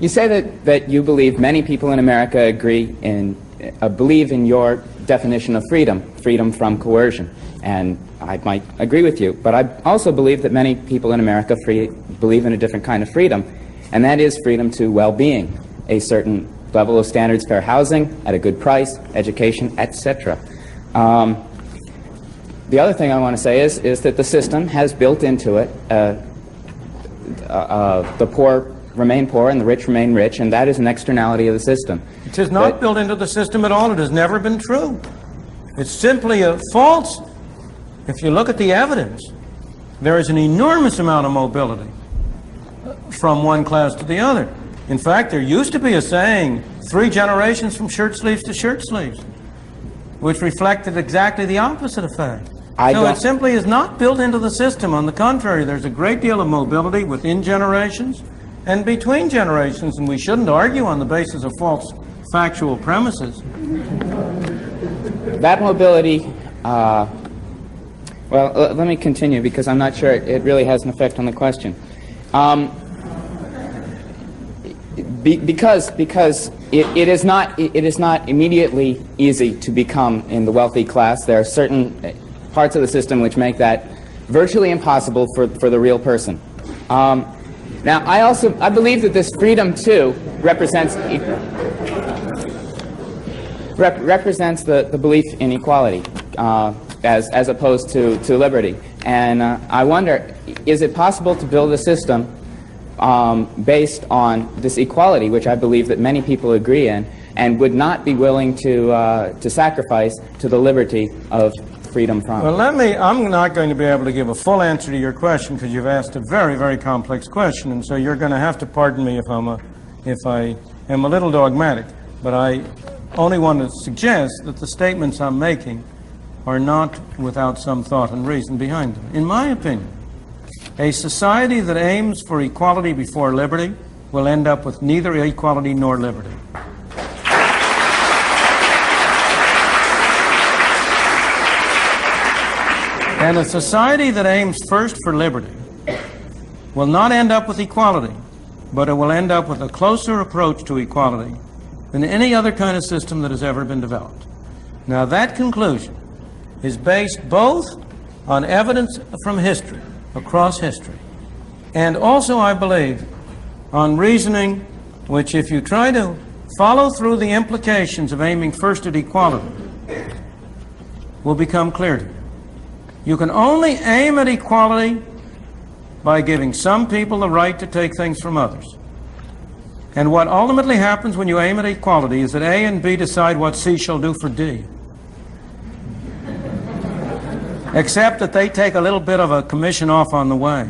You say that you believe many people in America believe in your definition of freedom, freedom from coercion. And I might agree with you, but I also believe that many people in America believe in a different kind of freedom, and that is freedom to well-being, a certain level of standards, fair housing, at a good price, education, etc. The other thing I want to say is that the system has built into it the poor remain poor and the rich remain rich, and that is an externality of the system. It is not built into the system at all. It has never been true. It's simply a false. If you look at the evidence, there is an enormous amount of mobility from one class to the other. In fact, there used to be a saying, 3 generations from shirt sleeves to shirt sleeves, which reflected exactly the opposite effect. So it simply is not built into the system. On the contrary, there's a great deal of mobility within generations and between generations, and we shouldn't argue on the basis of false factual premises. That mobility, well, let me continue because I'm not sure it really has an effect on the question. Because it is not immediately easy to become in the wealthy class. There are certain parts of the system which make that virtually impossible for the real person. Now, I believe that this freedom too represents the belief in equality as opposed to liberty. And I wonder, is it possible to build a system based on this equality, which I believe that many people agree in, and would not be willing to sacrifice to the liberty of freedom from? Well, I'm not going to be able to give a full answer to your question because you've asked a very, very complex question, and so you're going to have to pardon me if I am a little dogmatic, but I only want to suggest that the statements I'm making are not without some thought and reason behind them. In my opinion, a society that aims for equality before liberty will end up with neither equality nor liberty. And a society that aims first for liberty will not end up with equality, but it will end up with a closer approach to equality than any other kind of system that has ever been developed. Now, that conclusion is based both on evidence from history, across history, and also, I believe, on reasoning which, if you try to follow through the implications of aiming first at equality, will become clear to you. You can only aim at equality by giving some people the right to take things from others. And what ultimately happens when you aim at equality is that A and B decide what C shall do for D. Except that they take a little bit of a commission off on the way.